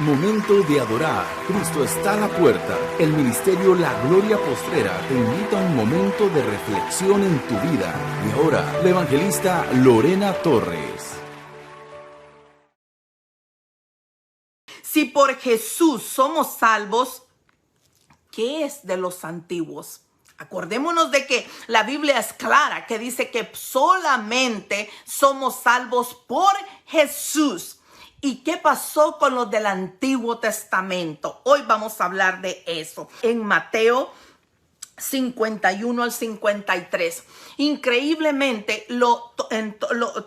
Momento de adorar. Cristo está a la puerta. El ministerio La Gloria Postrera te invita a un momento de reflexión en tu vida. Y ahora, la evangelista Lorena Torres. Si por Jesús somos salvos, ¿qué es de los antiguos? Acordémonos de que la Biblia es clara, que dice que solamente somos salvos por Jesús. ¿Y qué pasó con los del Antiguo Testamento? Hoy vamos a hablar de eso. En Mateo 51 al 53. Increíblemente,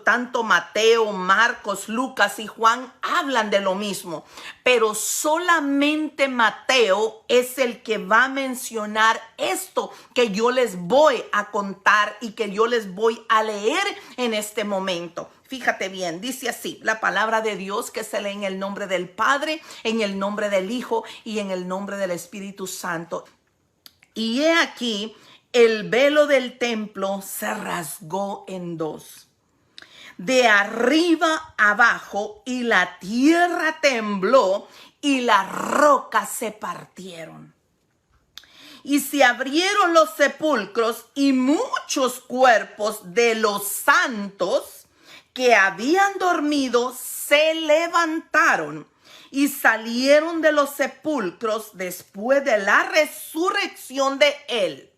tanto Mateo, Marcos, Lucas y Juan hablan de lo mismo, pero solamente Mateo es el que va a mencionar esto que yo les voy a contar y que yo les voy a leer en este momento. Fíjate bien, dice así, la palabra de Dios que se lee en el nombre del Padre, en el nombre del Hijo y en el nombre del Espíritu Santo. Y he aquí, el velo del templo se rasgó en dos, de arriba abajo, y la tierra tembló y las rocas se partieron. Y se abrieron los sepulcros y muchos cuerpos de los santos que habían dormido se levantaron y salieron de los sepulcros después de la resurrección de él.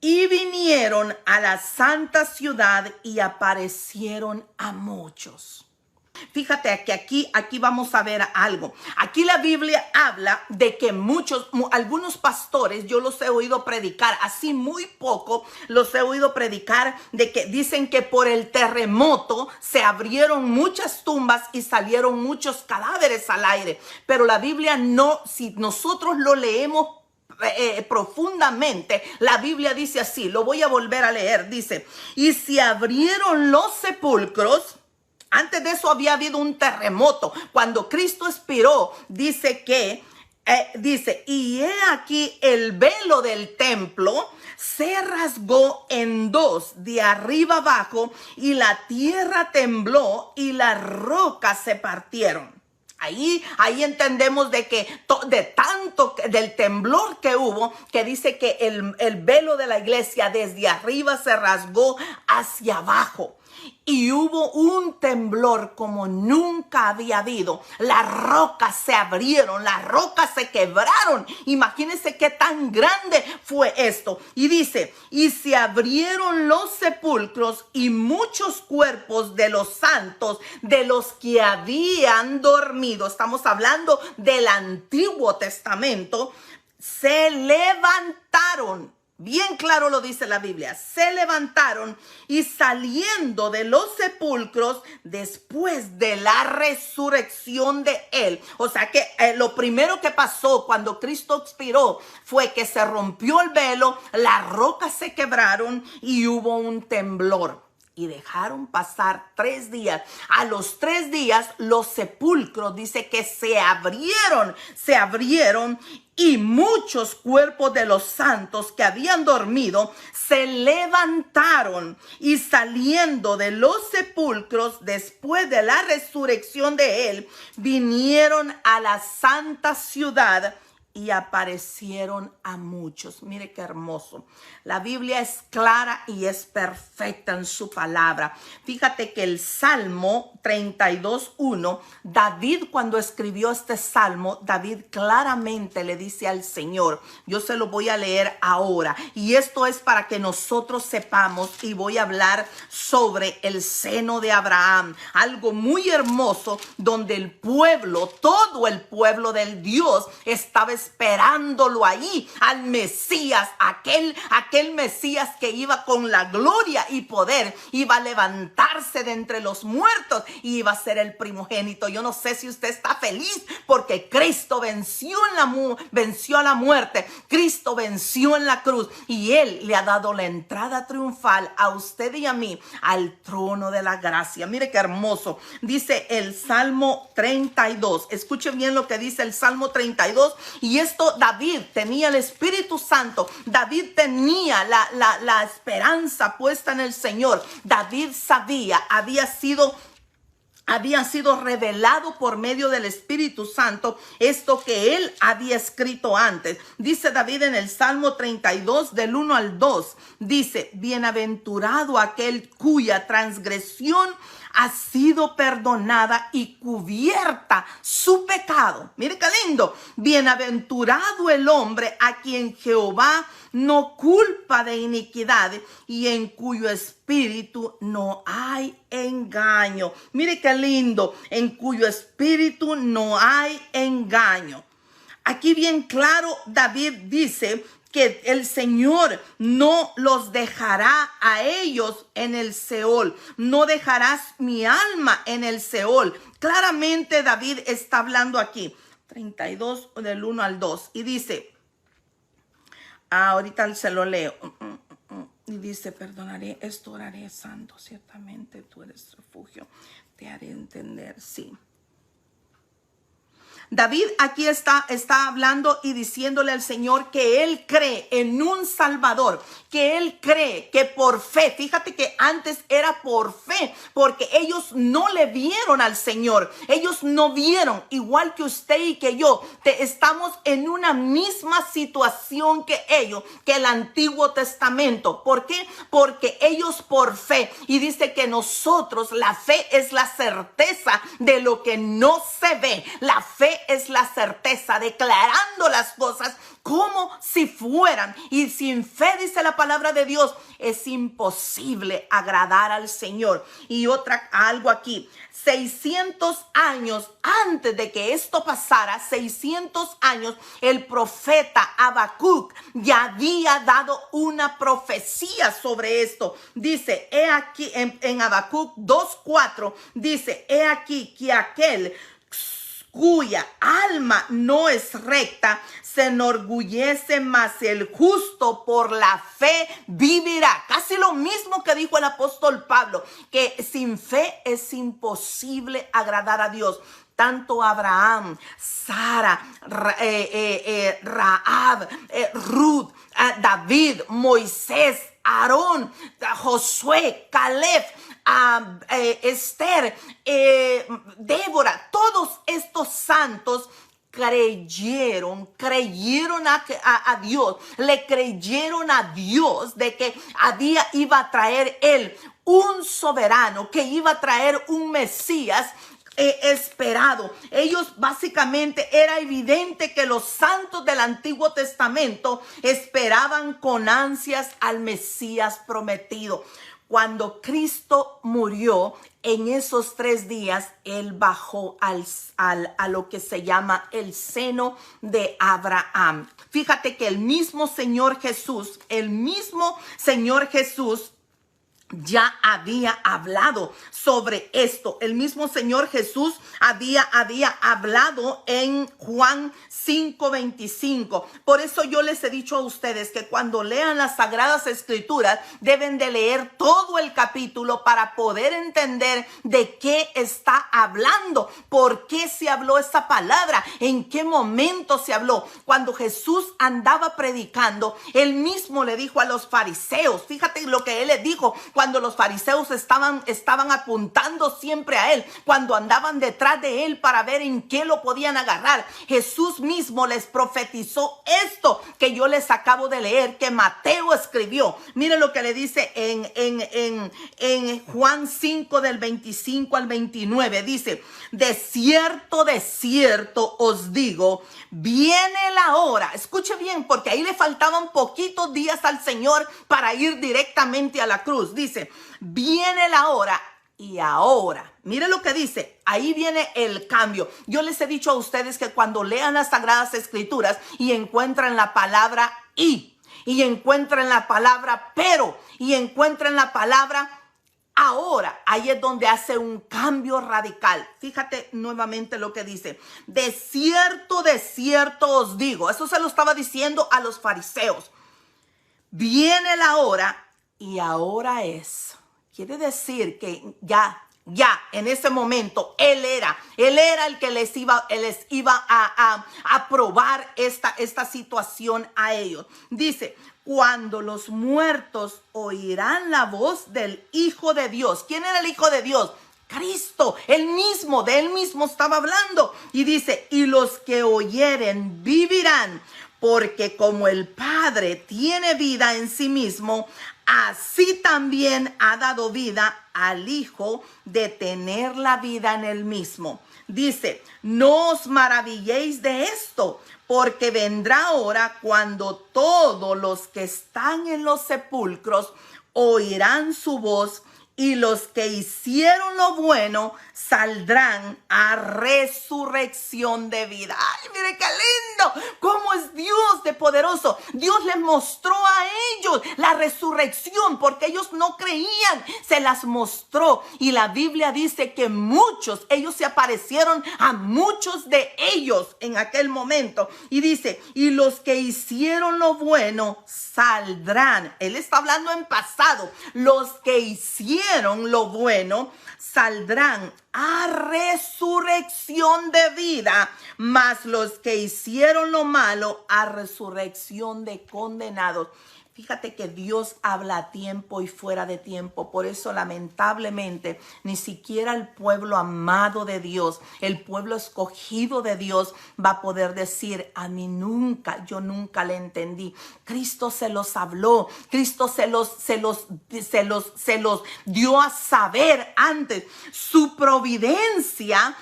Y vinieron a la santa ciudad y aparecieron a muchos. Fíjate que aquí vamos a ver algo. Aquí la Biblia habla de que algunos pastores, yo los he oído predicar, así muy poco los he oído predicar, de que dicen que por el terremoto se abrieron muchas tumbas y salieron muchos cadáveres al aire. Pero la Biblia no, si nosotros lo leemos profundamente, la Biblia dice así, lo voy a volver a leer, dice, y se abrieron los sepulcros. Antes de eso había habido un terremoto. Cuando Cristo expiró, dice, y he aquí el velo del templo se rasgó en dos, de arriba abajo, y la tierra tembló y las rocas se partieron. Ahí entendemos de que del temblor que hubo, que dice que el velo de la iglesia desde arriba se rasgó hacia abajo. Y hubo un temblor como nunca había habido. Las rocas se abrieron, las rocas se quebraron. Imagínense qué tan grande fue esto. Y dice, y se abrieron los sepulcros y muchos cuerpos de los santos, de los que habían dormido. Estamos hablando del Antiguo Testamento. Se levantaron. Bien claro lo dice la Biblia, se levantaron y saliendo de los sepulcros después de la resurrección de él. O sea que lo primero que pasó cuando Cristo expiró fue que se rompió el velo, las rocas se quebraron y hubo un temblor. Y dejaron pasar 3 días. A los 3 días los sepulcros dice que se abrieron y muchos cuerpos de los santos que habían dormido se levantaron y saliendo de los sepulcros después de la resurrección de él, vinieron a la santa ciudad y aparecieron a muchos. Mire qué hermoso. La Biblia es clara y es perfecta en su palabra. Fíjate que el Salmo 32:1, David cuando escribió este Salmo, David claramente le dice al Señor, yo se lo voy a leer ahora. Y esto es para que nosotros sepamos y voy a hablar sobre el seno de Abraham. Algo muy hermoso donde el pueblo, todo el pueblo del Dios estaba esperándolo ahí, al Mesías, aquel Mesías que iba con la gloria y poder, iba a levantarse de entre los muertos y iba a ser el primogénito. Yo no sé si usted está feliz porque Cristo venció a la muerte, Cristo venció en la cruz y Él le ha dado la entrada triunfal a usted y a mí al trono de la gracia. Mire qué hermoso. Dice el Salmo 32. Escuchen bien lo que dice el Salmo 32. Y esto, David tenía el Espíritu Santo. David tenía la esperanza puesta en el Señor. David sabía, había sido había sido revelado por medio del Espíritu Santo, esto que él había escrito antes. Dice David en el Salmo 32 del 1 al 2, dice: bienaventurado aquel cuya transgresión ha sido perdonada y cubierta su pecado. Mire qué lindo. Bienaventurado el hombre a quien Jehová no culpa de iniquidad y en cuyo espíritu no hay engaño. Mire qué lindo. En cuyo espíritu no hay engaño. Aquí bien claro, David dice que el Señor no los dejará a ellos en el Seol. No dejarás mi alma en el Seol. Claramente David está hablando aquí. 32 del 1 al 2. Y dice, ahorita se lo leo. Y dice: perdonaré, esto oraré, santo. Ciertamente tú eres refugio. Te haré entender, sí. David aquí está hablando y diciéndole al Señor que él cree en un Salvador, que él cree que por fe, fíjate que antes era por fe, porque ellos no le vieron al Señor, ellos no vieron, igual que usted y que yo, estamos en una misma situación que ellos, que el Antiguo Testamento. ¿Por qué? Porque ellos por fe, y dice que nosotros, la fe es la certeza de lo que no se ve, la fe es la certeza, declarando las cosas como si fueran. Y sin fe, dice la palabra de Dios, es imposible agradar al Señor. Y algo aquí, 600 años antes de que esto pasara, 600 años, el profeta Habacuc ya había dado una profecía sobre esto. Dice, he aquí, en Habacuc 2:4, dice: he aquí que aquel cuya alma no es recta se enorgullece, mas el justo por la fe vivirá. Casi lo mismo que dijo el apóstol Pablo, que sin fe es imposible agradar a Dios. Tanto Abraham, Sara, Rahab, Ruth, David, Moisés, Aarón, Josué, Caleb, Esther, Débora, todos estos santos creyeron a Dios, le creyeron a Dios de que iba a traer él un soberano, que iba a traer un Mesías esperado. Ellos básicamente, era evidente que los santos del Antiguo Testamento esperaban con ansias al Mesías prometido. Cuando Cristo murió, en esos 3 días, él bajó a lo que se llama el seno de Abraham. Fíjate que el mismo Señor Jesús ya había hablado sobre esto. El mismo Señor Jesús había hablado en Juan 5:25. Por eso yo les he dicho a ustedes que cuando lean las Sagradas Escrituras deben de leer todo el capítulo para poder entender de qué está hablando, por qué se habló esa palabra, en qué momento se habló. Cuando Jesús andaba predicando, él mismo le dijo a los fariseos, fíjate lo que él les dijo, cuando los fariseos estaban apuntando siempre a él, cuando andaban detrás de él para ver en qué lo podían agarrar, Jesús mismo les profetizó esto que yo les acabo de leer, que Mateo escribió. Mire lo que le dice en Juan 5 del 25 al 29. Dice: de cierto os digo, viene la hora. Escuche bien, porque ahí le faltaban poquitos días al Señor para ir directamente a la cruz. Dice: viene la hora. Y ahora, mire lo que dice, ahí viene el cambio. Yo les he dicho a ustedes que cuando lean las Sagradas Escrituras y encuentran la palabra y encuentran la palabra pero, y encuentran la palabra ahora, ahí es donde hace un cambio radical. Fíjate nuevamente lo que dice: de cierto os digo. Eso se lo estaba diciendo a los fariseos. Viene la hora y ahora es. Quiere decir que ya en ese momento él era el que les iba a probar esta situación a ellos. Dice: cuando los muertos oirán la voz del Hijo de Dios. ¿Quién era el Hijo de Dios? Cristo, él mismo, de él mismo estaba hablando. Y dice, y los que oyeren vivirán, porque como el Padre tiene vida en sí mismo, así también ha dado vida al Hijo de tener la vida en él mismo. Dice, no os maravilléis de esto, porque vendrá hora cuando todos los que están en los sepulcros oirán su voz, y los que hicieron lo bueno saldrán a resurrección de vida. ¡Ay, mire qué lindo! ¿Cómo es Dios de poderoso? Dios les mostró a ellos la resurrección porque ellos no creían. Se las mostró. Y la Biblia dice que ellos se aparecieron a muchos de ellos en aquel momento. Y dice, y los que hicieron lo bueno saldrán. Él está hablando en pasado. Los que hicieron lo bueno saldrán a resurrección de vida, mas los que hicieron lo malo a resurrección de condenados. Fíjate que Dios habla a tiempo y fuera de tiempo. Por eso, lamentablemente, ni siquiera el pueblo amado de Dios, el pueblo escogido de Dios, va a poder decir, a mí yo nunca le entendí. Cristo se los habló. Cristo se los dio a saber antes. Su providencia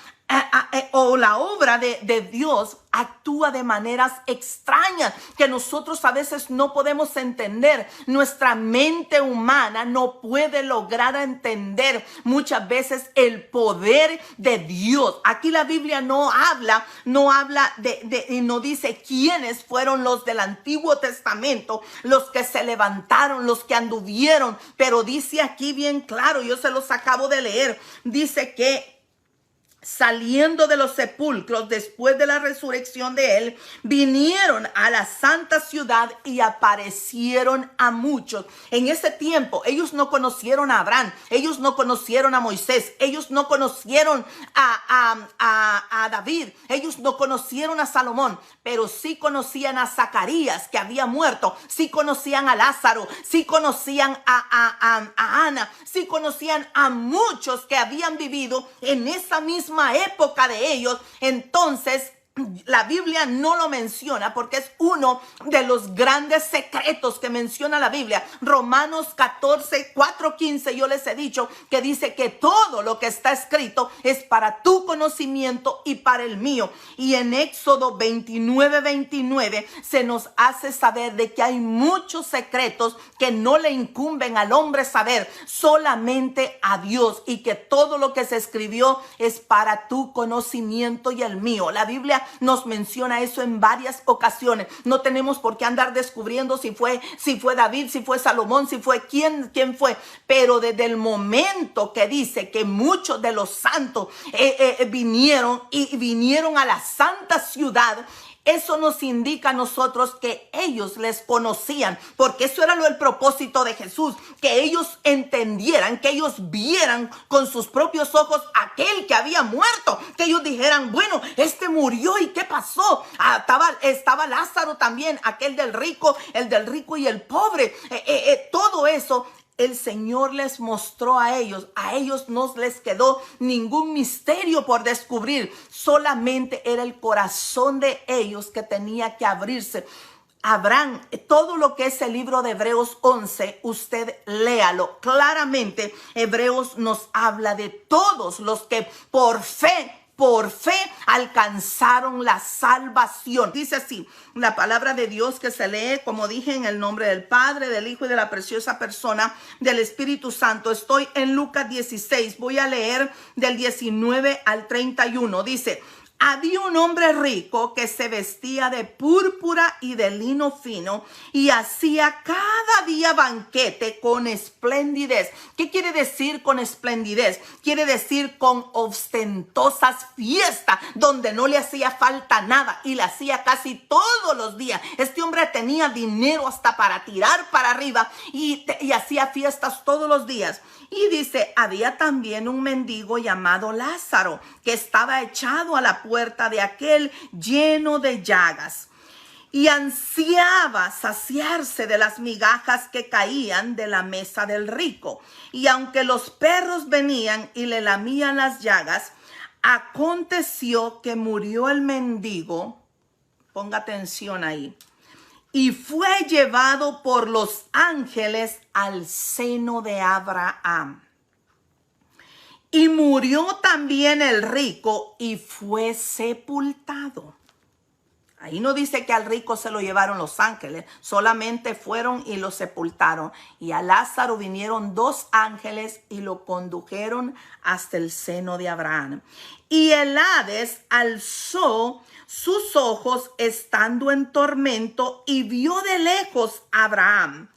o la obra de Dios actúa de maneras extrañas que nosotros a veces no podemos entender. Nuestra mente humana no puede lograr entender muchas veces el poder de Dios. Aquí la Biblia no habla y no dice quiénes fueron los del Antiguo Testamento, los que se levantaron, los que anduvieron, pero dice aquí bien claro, yo se los acabo de leer, dice que saliendo de los sepulcros después de la resurrección de él, vinieron a la santa ciudad y aparecieron a muchos. En ese tiempo ellos no conocieron a Abraham, ellos no conocieron a Moisés, ellos no conocieron a David, ellos no conocieron a Salomón, pero sí conocían a Zacarías que había muerto, sí conocían a Lázaro, sí conocían a Ana, sí conocían a muchos que habían vivido en esa misma época de ellos. Entonces la Biblia no lo menciona porque es uno de los grandes secretos que menciona la Biblia. Romanos 4:15 yo les he dicho que dice que todo lo que está escrito es para tu conocimiento y para el mío. Y en Éxodo 29:29 se nos hace saber de que hay muchos secretos que no le incumben al hombre saber, solamente a Dios, y que todo lo que se escribió es para tu conocimiento y el mío. La Biblia nos menciona eso en varias ocasiones. No tenemos por qué andar descubriendo si fue David, si fue Salomón, si fue quién fue. Pero desde el momento que dice que muchos de los santos vinieron a la santa ciudad, eso nos indica a nosotros que ellos les conocían, porque eso era el propósito de Jesús, que ellos entendieran, que ellos vieran con sus propios ojos aquel que había muerto, que ellos dijeran, bueno, este murió y ¿qué pasó? Estaba Lázaro también, aquel del rico, el del rico y el pobre, todo eso. El Señor les mostró a ellos no les quedó ningún misterio por descubrir, solamente era el corazón de ellos que tenía que abrirse. Abraham, todo lo que es el libro de Hebreos 11, usted léalo claramente. Hebreos nos habla de todos los que por fe alcanzaron la salvación. Dice así la palabra de Dios, que se lee, como dije, en el nombre del Padre, del Hijo y de la preciosa persona del Espíritu Santo. Estoy en Lucas 16, voy a leer del 19 al 31. Dice: había un hombre rico que se vestía de púrpura y de lino fino y hacía cada día banquete con esplendidez. ¿Qué quiere decir con esplendidez? Quiere decir con ostentosas fiestas donde no le hacía falta nada y la hacía casi todos los días. Este hombre tenía dinero hasta para tirar para arriba y hacía fiestas todos los días. Y dice, había también un mendigo llamado Lázaro que estaba echado a la puerta de aquel lleno de llagas y ansiaba saciarse de las migajas que caían de la mesa del rico. Y aunque los perros venían y le lamían las llagas, aconteció que murió el mendigo, ponga atención ahí, y fue llevado por los ángeles al seno de Abraham. Y murió también el rico y fue sepultado. Ahí no dice que al rico se lo llevaron los ángeles, solamente fueron y lo sepultaron. Y a Lázaro vinieron 2 ángeles y lo condujeron hasta el seno de Abraham. Y el Hades alzó sus ojos estando en tormento y vio de lejos a Abraham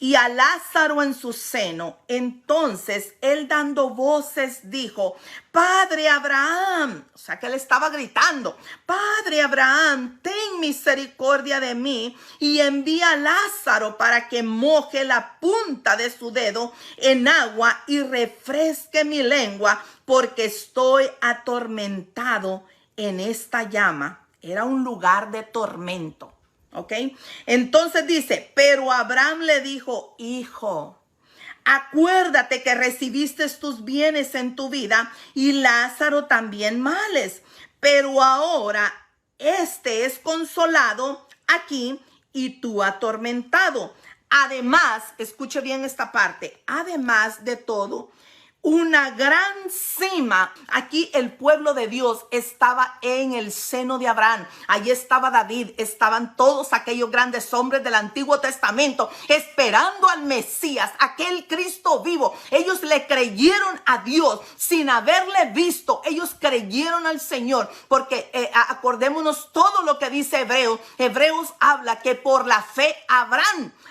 y a Lázaro en su seno. Entonces él, dando voces, dijo: Padre Abraham, o sea que él estaba gritando: Padre Abraham, ten misericordia de mí y envía a Lázaro para que moje la punta de su dedo en agua y refresque mi lengua, porque estoy atormentado en esta llama. Era un lugar de tormento. ¿Ok? Entonces dice: pero Abraham le dijo: Hijo, acuérdate que recibiste tus bienes en tu vida y Lázaro también males, pero ahora este es consolado aquí y tú atormentado. Además, escuche bien esta parte, además de todo, una gran cima. Aquí el pueblo de Dios estaba en el seno de Abraham. Allí estaba David, estaban todos aquellos grandes hombres del Antiguo Testamento esperando al Mesías, aquel Cristo vivo. Ellos le creyeron a Dios sin haberle visto. Ellos creyeron al Señor porque acordémonos todo lo que dice Hebreos. Hebreos habla que por la fe a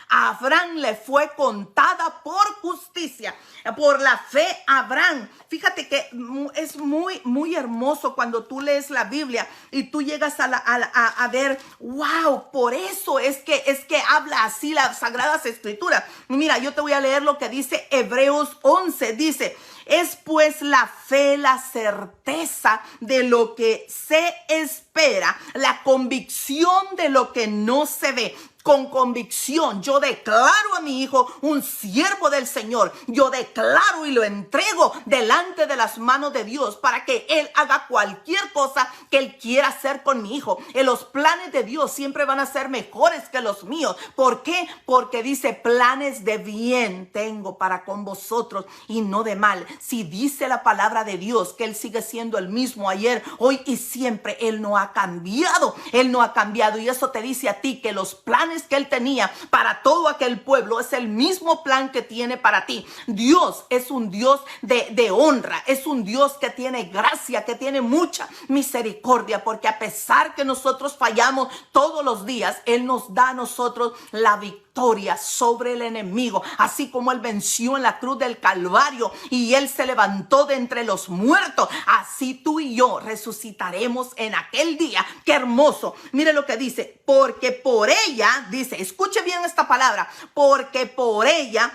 Abraham le fue contada por justicia. Por la fe Abraham. Fíjate que es muy hermoso cuando tú lees la Biblia y tú llegas a ver, wow, por eso es que habla así las Sagradas Escrituras. Mira, yo te voy a leer lo que dice Hebreos 11. Dice: es pues la fe la certeza de lo que se espera, la convicción de lo que no se ve. Con convicción yo declaro a mi hijo un siervo del Señor. Yo declaro y lo entrego delante de las manos de Dios para que Él haga cualquier cosa que Él quiera hacer con mi hijo. Los planes de Dios siempre van a ser mejores que los míos. ¿Por qué? Porque dice: planes de bien tengo para con vosotros y no de mal. Si dice la palabra de Dios que Él sigue siendo el mismo ayer, hoy y siempre, Él no ha cambiado. Él no ha cambiado. Y eso te dice a ti que los planes que Él tenía para todo aquel pueblo es el mismo plan que tiene para ti. Dios es un Dios de honra, es un Dios que tiene gracia, que tiene mucha misericordia, porque a pesar que nosotros fallamos todos los días, Él nos da a nosotros la victoria sobre el enemigo, así como Él venció en la cruz del Calvario y Él se levantó de entre los muertos. Así tú y yo resucitaremos en aquel día. Qué hermoso. Mire lo que dice: porque por ella, dice, escuche bien esta palabra, porque por ella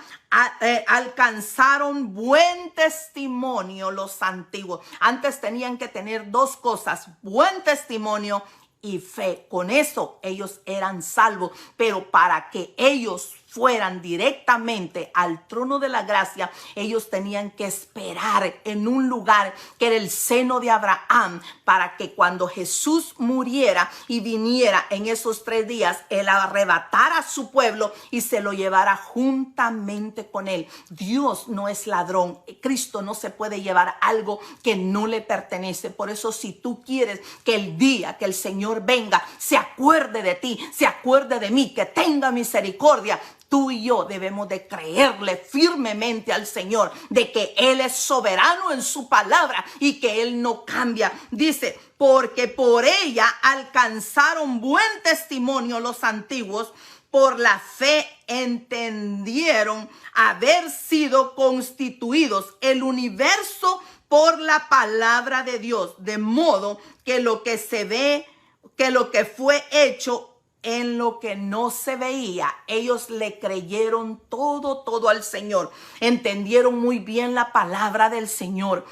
alcanzaron buen testimonio los antiguos. Antes tenían que tener 2 cosas: buen testimonio y fe. Con eso ellos eran salvos, pero para que ellos fueran directamente al trono de la gracia, ellos tenían que esperar en un lugar que era el seno de Abraham, para que cuando Jesús muriera y viniera en esos 3 días, Él arrebatara a su pueblo y se lo llevara juntamente con Él. Dios no es ladrón. Cristo no se puede llevar algo que no le pertenece. Por eso, si tú quieres que el día que el Señor venga se acuerde de ti, se acuerde de mí, que tenga misericordia, tú y yo debemos de creerle firmemente al Señor, de que Él es soberano en su palabra y que Él no cambia. Dice: porque por ella alcanzaron buen testimonio los antiguos, por la fe entendieron haber sido constituidos el universo por la palabra de Dios, de modo que lo que se ve, que lo que fue hecho en lo que no se veía. Ellos le creyeron todo al Señor. Entendieron muy bien la palabra del Señor.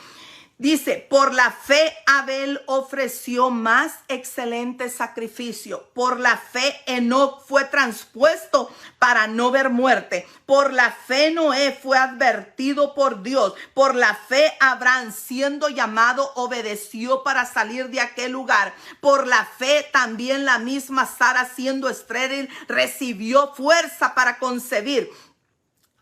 Dice, por la fe Abel ofreció más excelente sacrificio. Por la fe Enoc fue transpuesto para no ver muerte. Por la fe Noé fue advertido por Dios. Por la fe Abraham, siendo llamado, obedeció para salir de aquel lugar. Por la fe también la misma Sara, siendo estéril, recibió fuerza para concebir.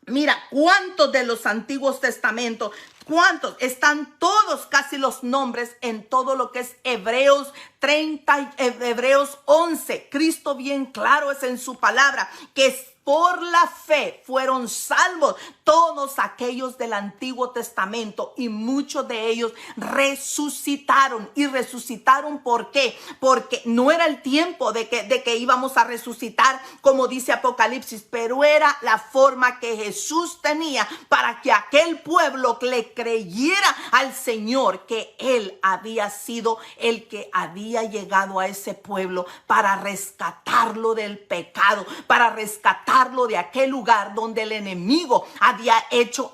Mira, ¿cuántos de los antiguos testamentos? ¿Cuántos? Están todos casi los nombres en todo lo que es Hebreos 30, Hebreos 11. Cristo bien claro es en su palabra que por la fe fueron salvos todos aquellos del Antiguo Testamento, y muchos de ellos resucitaron. ¿Y resucitaron por qué? Porque no era el tiempo de que íbamos a resucitar, como dice Apocalipsis, pero era la forma que Jesús tenía para que aquel pueblo le creyera al Señor, que Él había sido el que había llegado a ese pueblo para rescatarlo del pecado, para rescatarlo de aquel lugar donde el enemigo había hecho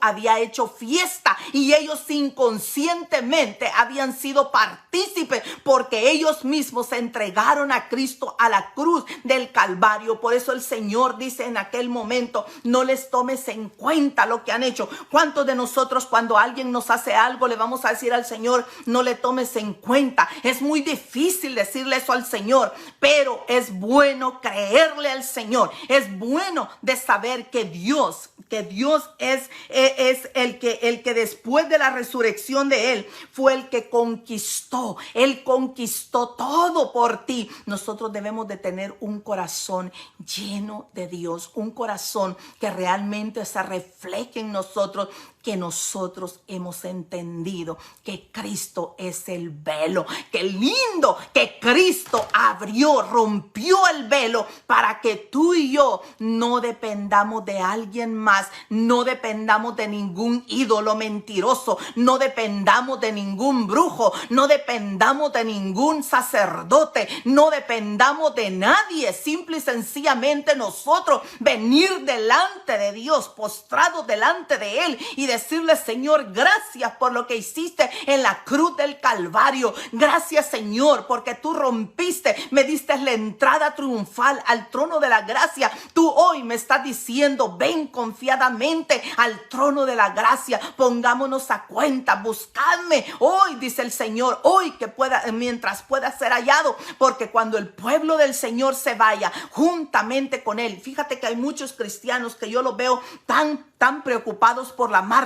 fiesta, y ellos inconscientemente habían sido partícipes porque ellos mismos se entregaron a Cristo a la cruz del Calvario. Por eso el Señor dice en aquel momento, no les tomes en cuenta lo que han hecho. ¿Cuántos de nosotros cuando alguien nos hace algo le vamos a decir al Señor, no le tomes en cuenta? Es muy difícil decirle eso al Señor, pero es bueno creerle al Señor. Es bueno de saber que Dios es el que después de la resurrección de Él fue el que conquistó. Él conquistó todo por ti. Nosotros debemos de tener un corazón lleno de Dios, un corazón que realmente se refleje en nosotros, que nosotros hemos entendido que Cristo es el velo. Qué lindo que Cristo rompió el velo para que tú y yo no dependamos de alguien más, no dependamos de ningún ídolo mentiroso, no dependamos de ningún brujo, no dependamos de ningún sacerdote, no dependamos de nadie. Simple y sencillamente nosotros venir delante de Dios, postrados delante de Él, y decirle, Señor, gracias por lo que hiciste en la cruz del Calvario. Gracias, Señor, porque tú rompiste, me diste la entrada triunfal al trono de la gracia. Tú hoy me estás diciendo, ven confiadamente al trono de la gracia. Pongámonos a cuenta, buscadme hoy, dice el Señor, hoy que mientras pueda ser hallado, porque cuando el pueblo del Señor se vaya juntamente con Él. Fíjate que hay muchos cristianos que yo los veo tan preocupados por la marca.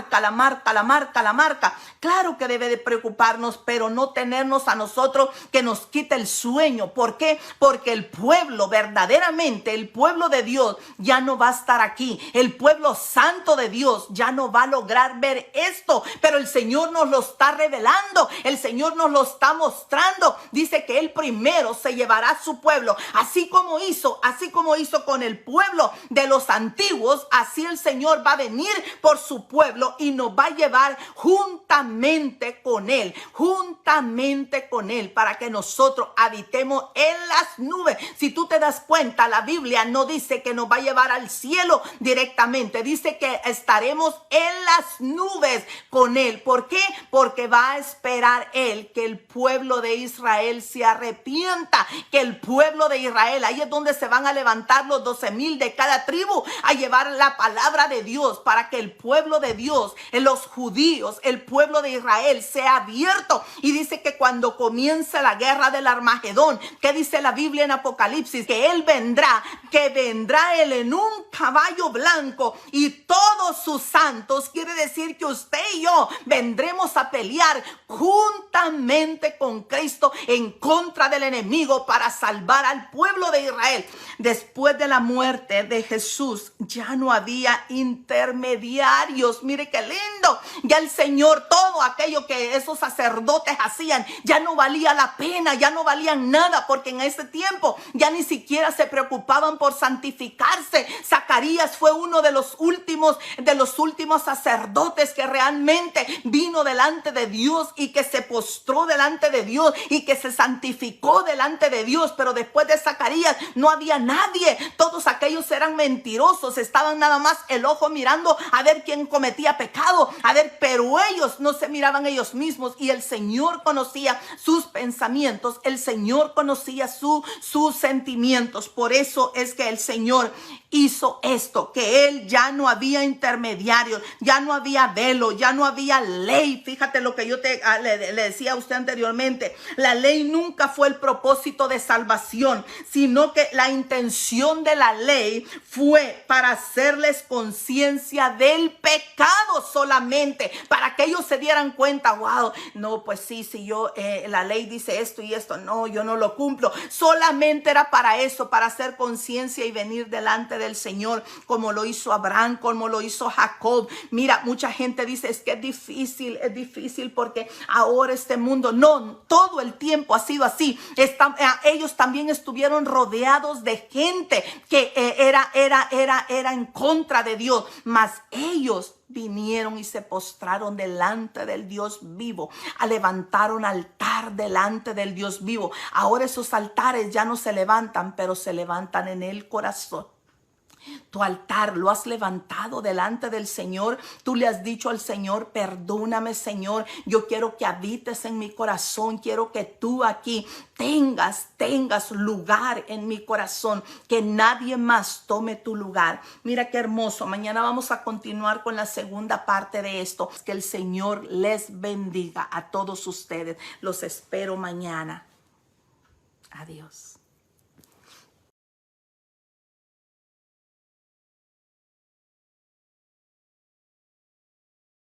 Claro que debe de preocuparnos, pero no tenernos a nosotros que nos quite el sueño. ¿Por qué? Porque el pueblo, verdaderamente el pueblo de Dios ya no va a estar aquí. El pueblo santo de Dios ya no va a lograr ver esto, pero el Señor nos lo está revelando, el Señor nos lo está mostrando. Dice que Él primero se llevará a su pueblo, así como hizo con el pueblo de los antiguos. Así el Señor va a venir por su pueblo y nos va a llevar juntamente con Él, para que nosotros habitemos en las nubes. Si tú te das cuenta, la Biblia no dice que nos va a llevar al cielo directamente, dice que estaremos en las nubes con Él. ¿Por qué? Porque va a esperar Él que el pueblo de Israel se arrepienta, que el pueblo de Israel, ahí es donde se van a levantar los 12,000 de cada tribu a llevar la palabra de Dios, para que el pueblo de Dios, los judíos, el pueblo de Israel sea abierto. Y dice que cuando comienza la guerra del Armagedón, ¿qué dice la Biblia en Apocalipsis? Que Él vendrá, Él en un caballo blanco y todos sus santos. Quiere decir que usted y yo vendremos a pelear juntamente con Cristo en contra del enemigo para salvar al pueblo de Israel. Después de la muerte de Jesús ya no había intermediarios. Mire qué lindo. Ya el Señor, todo aquello que esos sacerdotes hacían ya no valía la pena, ya no valían nada, porque en ese tiempo ya ni siquiera se preocupaban por santificarse. Zacarías fue uno de los últimos sacerdotes que realmente vino delante de Dios y que se postró delante de Dios y que se santificó delante de Dios. Pero después de Zacarías no había nadie. Todos aquellos eran mentirosos, estaban nada más el ojo mirando a ver quién cometía había pecado. A ver, pero ellos no se miraban ellos mismos y el Señor conocía sus pensamientos, el Señor conocía sus sentimientos. Por eso es que el Señor hizo esto, que Él ya no había intermediarios, ya no había velo, ya no había ley. Fíjate lo que yo le decía a usted anteriormente. La ley nunca fue el propósito de salvación, sino que la intención de la ley fue para hacerles conciencia del pecado solamente, para que ellos se dieran cuenta, wow, no, pues sí, si yo, la ley dice esto y esto, no, yo no lo cumplo. Solamente era para eso, para hacer conciencia y venir delante del Señor, como lo hizo Abraham, como lo hizo Jacob. Mira, mucha gente dice, es que es difícil porque ahora este mundo, no, todo el tiempo ha sido así. Ellos también estuvieron rodeados de gente que era en contra de Dios, mas ellos vinieron y se postraron delante del Dios vivo, levantaron altar delante del Dios vivo. Ahora esos altares ya no se levantan, pero se levantan en el corazón. Tu altar lo has levantado delante del Señor. Tú le has dicho al Señor, perdóname, Señor, yo quiero que habites en mi corazón, quiero que tú aquí tengas lugar en mi corazón, que nadie más tome tu lugar. Mira qué hermoso. Mañana vamos a continuar con la segunda parte de esto. Que el Señor les bendiga a todos ustedes. Los espero mañana. Adiós.